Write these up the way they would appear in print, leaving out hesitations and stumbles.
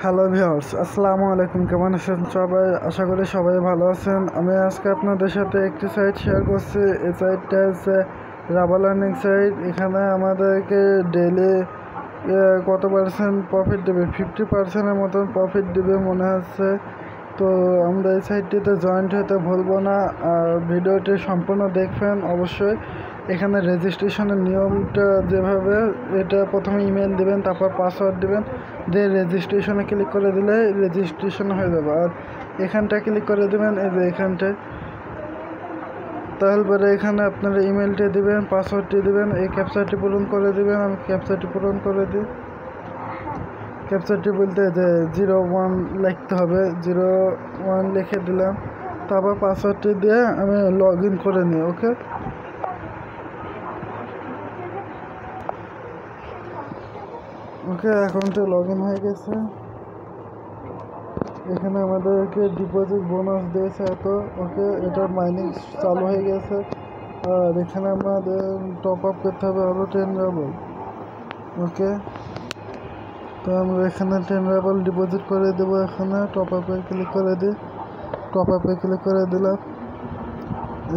Hello viewers, আসসালামু আলাইকুম। কেমন আছেন সবাই? আশা করি সবাই ভালো আছেন। আমি আজকে আপনাদের সাথে একটি সাইট শেয়ার করছি। এই সাইটটা হচ্ছে রাবা লার্নিং সাইট। এখানে আমাদেরকে ডেইলি কত পার্সেন্ট প্রফিট দেবে, 50%-এর মতন প্রফিট দেবে মনে হচ্ছে। তো আমরা এই সাইটটিতে জয়েন্ট হতে ভুলবো না, আর ভিডিওটি সম্পূর্ণ দেখবেন অবশ্যই। এখানে রেজিস্ট্রেশনের নিয়মটা যেভাবে, এটা প্রথমে ইমেল দিবেন, তারপর পাসওয়ার্ড দিবেন, দিয়ে রেজিস্ট্রেশনে ক্লিক করে দিলে রেজিস্ট্রেশন হয়ে যাবে। আর এখানটা ক্লিক করে দেবেন, এই যে এখানটায়। তারপরে এখানে আপনারা ইমেলটি দিবেন, পাসওয়ার্ডটি দিবেন, এই ক্যাপচারটি পূরণ করে দিবেন। আমি ক্যাপচারটি পূরণ করে দিই। ক্যাপচারটি বলতে যে 01 লিখতে হবে, 01 লিখে দিলাম। তারপর পাসওয়ার্ডটি দিয়ে আমি লগ ইন করে নিই। ওকে, অ্যাকাউন্টে লগ ইন হয়ে গেছে। এখানে আমাদেরকে ডিপোজিট বোনাস দিয়েছে এত। ওকে, এটার মাইনিং চালু হয়ে গেছে। আর এখানে আমাদের টপ আপ করতে হবে আরও 10 রাবল। ওকে, তো আমরা এখানে 10 রাবল ডিপোজিট করে দেবো। এখানে টপ আপে ক্লিক করে দিই। টপ আপে ক্লিক করে দিলাম।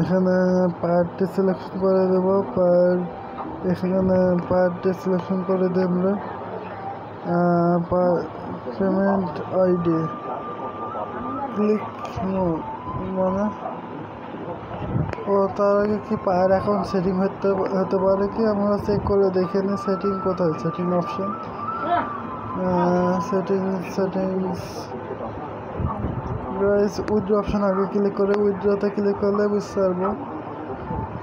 এখানে পার্টটি সিলেকশন করে দেবো। এখানে পার্টটি সিলেকশন করে দিই আমরা। পেমেন্ট আইডি ক্লিক মানে, ও তার আগে কি পায়ের অ্যাকাউন্ট সেটিং হতে পারে কি আমরা চেক করে দেখে নিই। সেটিং কোথায়? Setting option, settings withdraw option আগে ক্লিক করে উইথড্রতে ক্লিক করলে বুঝতে পারবো।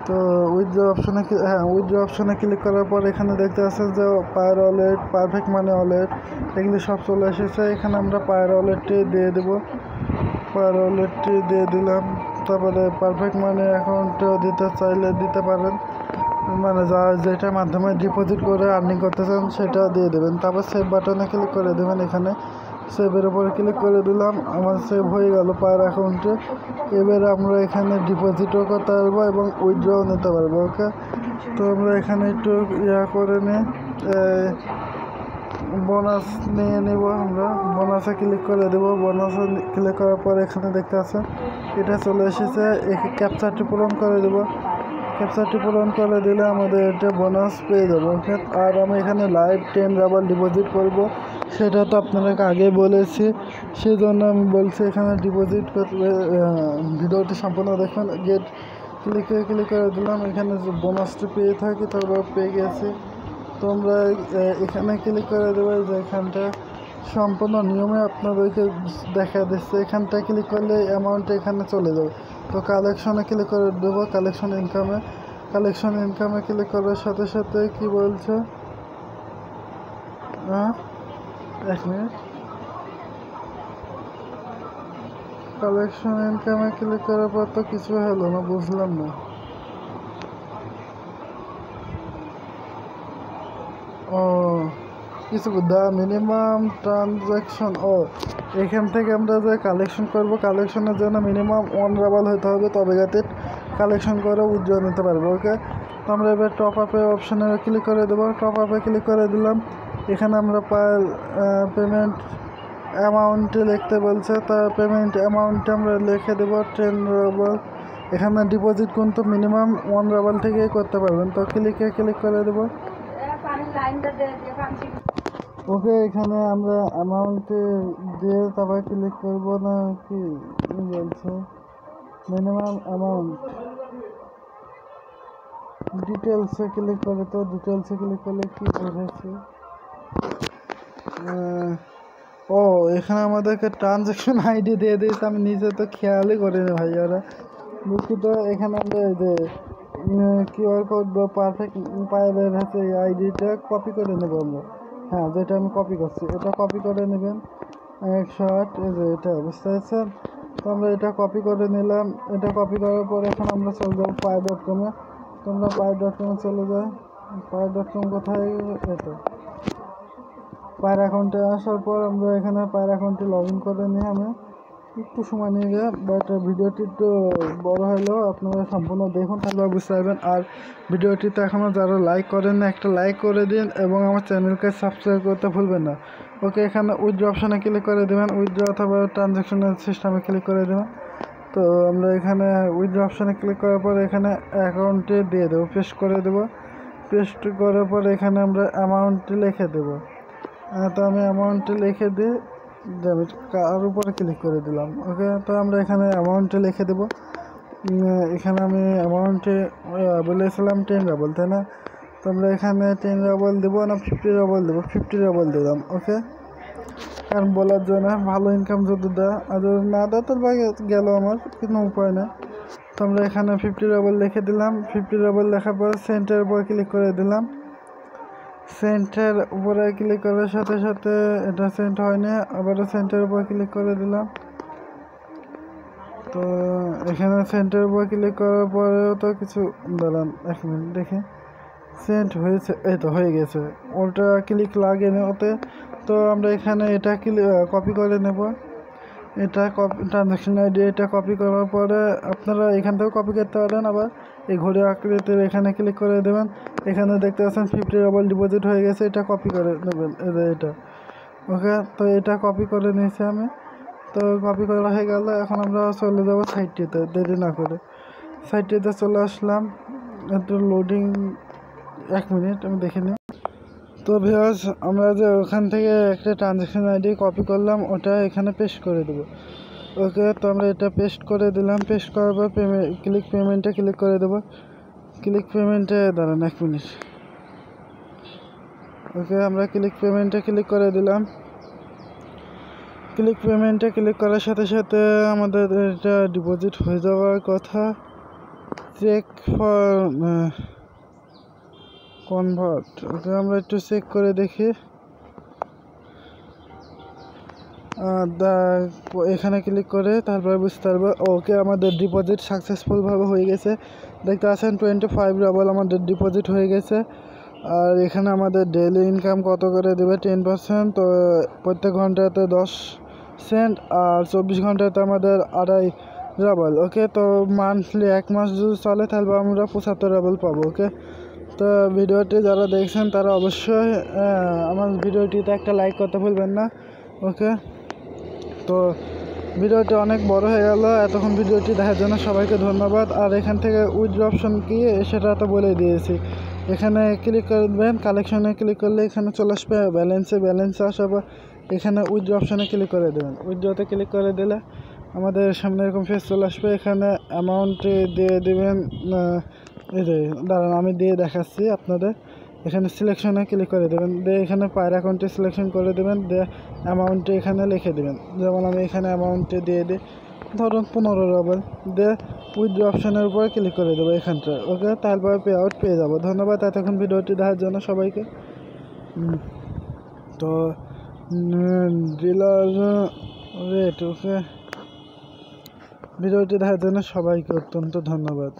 তো উইথড্র অপশনে ক্লিক করার পর এখানে দেখতে পাচ্ছেন যে পায়ের ওয়ালেট, পারফেক্ট মানি ওয়ালেট, এগুলি সব চলে এসেছে। এখানে আমরা পায়ের ওয়ালেটটি দিয়ে দেবো। পায়ের ওয়ালেটটি দিয়ে দিলাম। তারপরে পারফেক্ট মানি অ্যাকাউন্টও দিতে চাইলে দিতে পারেন, মানে যেটার মাধ্যমে ডিপোজিট করে আর্নিং করতে চান সেটা দিয়ে দেবেন। তারপর সেভ বাটনে ক্লিক করে দেবেন। এখানে সেভের উপরে ক্লিক করে দিলাম। আমার সেভ হয়ে গেল পায়ের অ্যাকাউন্টে। এবার আমরা এখানে ডিপোজিটও করতে পারবো এবং উইথড্রও নিতে পারবো। ওকে, তো আমরা এখানে একটু করে নিই, বোনাস নিয়ে নিব। আমরা বোনাসে ক্লিক করে দেবো। বোনাসে ক্লিক করার পর এখানে দেখতে পাচ্ছেন এটা চলে এসেছে। ক্যাপচারটি পূরণ করে দেবো। ক্যাপচারটি পূরণ করে দিলে আমাদের এটা বোনাস পেয়ে যাবো। ওকে, আর আমি এখানে লাইভ 10 রাবল ডিপোজিট করব, সেটা তো আপনাদেরকে আগেই বলেছি, সেই জন্য আমি বলছি এখানে ডিপোজিট করলে ভিডিওটি সম্পূর্ণ দেখুন। ক্লিক করে দিলাম। এখানে যে বোনাসটি পেয়ে থাকি, তারপর পেয়ে গেছি। তো আমরা এখানে ক্লিক করে দেবো। যে এখানটা সম্পূর্ণ নিয়মে আপনাদেরকে দেখা দিচ্ছে। এখানটা ক্লিক করলে অ্যামাউন্ট এখানে চলে যাবে। তো কালেকশনে ক্লিক করে দেবো। কালেকশন ইনকামে ক্লিক করার সাথে সাথে কি বলছে, এক মিনিট, কালেকশন ইনকামে ক্লিক করার পর তো কিছু হলো না, বুঝলাম না। ও কিছু, দ্য মিনিমাম ট্রানজ্যাকশন, এখান থেকে আমরা যে কালেকশন করব, কালেকশনের জন্য মিনিমাম 1 রাবল হতে হবে, তবে যাতে কালেকশন করে উইথড্র নিতে পারবো। ওকে, তো আমরা এবার টপ আপে অপশানে ক্লিক করে দেবো। টপ আপে ক্লিক করে দিলাম। এখানে আমরা পেমেন্ট অ্যামাউন্টে লিখতে বলছে, তা পেমেন্ট অ্যামাউন্টে আমরা লিখে দেবো 10 রাবল। এখানে ডিপোজিট কিন্তু মিনিমাম 1 রাবল থেকেই করতে পারবেন। তো ক্লিক করে দেবো। ওকে, এখানে আমরা অ্যামাউন্টে দিয়ে তারপর ক্লিক করবো না কি বলছে, মিনিমাম অ্যামাউন্ট ডিটেলসে ক্লিক করে। তো ডিটেলসে ক্লিক করলে কি বলেছে, এখানে আমাদেরকে ট্রানজ্যাকশন আইডি দিয়ে দিয়েছে। আমি নিজে তো খেয়ালই করিনি ভাইয়ারা, দুঃখিত। এখানে আমরা এই যে কিউআর কোড বা পারফেক্ট পাইলের হচ্ছে এই আইডিটা কপি করে নেবো আমরা। হ্যাঁ, যেটা আমি কপি করছি এটা কপি করে নেবেন 108। এই যে এটা, বুঝতে পারছেন? তো আমরা এটা কপি করে নিলাম। এটা কপি করার পর এখন আমরা চলে যাবো পাই.কমে। তোমরা পাই.কমে চলে যায়। পাই.কম কোথায়? এটা পায়ের অ্যাকাউন্টে আসার পর আমরা এখানে পায়ের অ্যাকাউন্টে লগ ইন করে নিই। আমি একটু সময় নিয়ে গিয়ে, বাট ভিডিওটি একটু বড় হলেও আপনারা সম্পূর্ণ দেখুন, তাহলে বুঝতে পারবেন। আর ভিডিওটিতে এখনও যারা লাইক করেন না, একটা লাইক করে দিন এবং আমার চ্যানেলকে সাবস্ক্রাইব করতে ভুলবেন না। ওকে, এখানে উইথড্র অপশানে ক্লিক করে দেবেন, উইথড্র অথবা ট্রানজ্যাকশনের সিস্টেমে ক্লিক করে দেবেন। তো আমরা এখানে উইথড্র অপশানে ক্লিক করার পর এখানে অ্যাকাউন্টে দিয়ে দেবো, পেস্ট করে দেবো। পেস্ট করার পর এখানে আমরা অ্যামাউন্টটি লিখে দেবো। তো আমি অ্যামাউন্টটি লিখে দিই, ডেবিট কার উপরে ক্লিক করে দিলাম। ওকে, তো আমরা এখানে অ্যামাউন্টটি লিখে দেবো। এখানে আমি অ্যামাউন্টে বলেছিলাম 10 রাবল, তাই না? তো আমরা এখানে 10 রাবল দেবো না 50 রাবল দেবো, 50 রাবল দিলাম। ওকে, কারণ বলার জন্য ভালো ইনকাম যদি দেয়, আর যদি না দেয় তো গেল, আমার কোনো উপায় নেই। তো আমরা এখানে 50 রাবল লিখে দিলাম। 50 রাবল লেখার পর সেন্টের উপর ক্লিক করে দিলাম। সেন্টের উপরে ক্লিক করার সাথে সাথে এটা সেন্ট হয়নি, আবারও সেন্টের উপর ক্লিক করে দিলাম। তো এখানে সেন্টের উপর ক্লিক করার পরেও তো কিছু, দাঁড়ান 1 মিনিট দেখি, সেন্ট হয়েছে, এই তো হয়ে গেছে, ওটা ক্লিক লাগেনি ওতে। তো আমরা এখানে এটা কপি করে নেব, এটা ট্রানজ্যাকশন আইডি, এটা কপি করার পরে আপনারা এখান থেকে কপি করতে পারেন। আবার এই ঘড়ি আকৃতির এখানে ক্লিক করে দেবেন। এখানে দেখতে পাচ্ছেন 50 রাবল ডিপোজিট হয়ে গেছে, এটা কপি করে নেবেন, এটা। ওকে, তো এটা কপি করে নিয়েছি আমি। তো কপি করা হয়ে গেল, এখন আমরা চলে যাব সাইটটিতে, দেরি না করে সাইটটিতে চলে আসলাম। একটু লোডিং, 1 মিনিট আমি দেখে নিই। তো ভিউয়ার্স, আমরা যে ওখান থেকে একটা ট্রানজ্যাকশন আইডি কপি করলাম, ওটা এখানে পেস্ট করে দেবো। ওকে, তো আমরা এটা পেস্ট করে দিলাম। পেস্ট করার পর পেমেন্টে ক্লিক করে দেবো। পেমেন্টে দাঁড়ান 1 মিনিট। ওকে, আমরা পেমেন্টে ক্লিক করে দিলাম। পেমেন্টে ক্লিক করার সাথে সাথে আমাদের এটা ডিপোজিট হয়ে যাওয়ার কথা। চেক ফর কনভার্ট, ওকে আমরা একটু চেক করে দেখি। এখানে ক্লিক করে তারপরে বুঝতে পারবো। ওকে, আমাদের ডিপোজিট সাকসেসফুলভাবে হয়ে গেছে। দেখতে পাচ্ছেন 25 রাবল আমাদের ডিপোজিট হয়ে গেছে। আর এখানে আমাদের ডেইলি ইনকাম কত করে দেবে, 10%। তো প্রত্যেক ঘন্টাতে 10 সেন্ট, আর 24 ঘন্টাতে আমাদের 2.5 রাবল। ওকে, তো মান্থলি 1 মাস যদি চলে তাহলে আমরা 75 রাবল পাবো। ওকে, তো ভিডিওটি যারা দেখছেন তারা অবশ্যই আমার ভিডিওটিতে একটা লাইক করতে ভুলবেন না। ওকে, তো ভিডিওটি অনেক বড় হয়ে গেল, এতক্ষণ ভিডিওটি দেখার জন্য সবাইকে ধন্যবাদ। আর এখান থেকে উইথড্র অপশন কি সেটা তো বলে দিয়েছি। এখানে ক্লিক করবেন, কালেকশনে ক্লিক করলে এখানে চলে আসবে ব্যালেন্সে আসার পর এখানে উইথড্র অপশনে ক্লিক করে দেবেন। উইথড্রতে ক্লিক করে দিলে আমাদের সামনে এরকম ফেস চলে আসবে। এখানে অ্যামাউন্ট দিয়ে দেবেন, দাঁড়ান আমি দিয়ে দেখাচ্ছি আপনাদের। এখানে সিলেকশনে ক্লিক করে দেবেন, দিয়ে এখানে পায়ের অ্যাকাউন্টে সিলেকশন করে দেবেন, দিয়ে অ্যামাউন্টটি এখানে লিখে দেবেন। যেমন আমি এখানে অ্যামাউন্টটি দিয়ে দিই, ধরুন 15 রাবল, দিয়ে উইথড্র অপশনের উপরে ক্লিক করে দেবো এখানটা। ওকে, তারপরে পে আউট পেয়ে যাবো। ধন্যবাদ এতক্ষণ ভিডিওটি দেখার জন্য সবাইকে। তো ডিলার রেট, ওকে, ভিডিওটি দেখার জন্য সবাইকে অত্যন্ত ধন্যবাদ।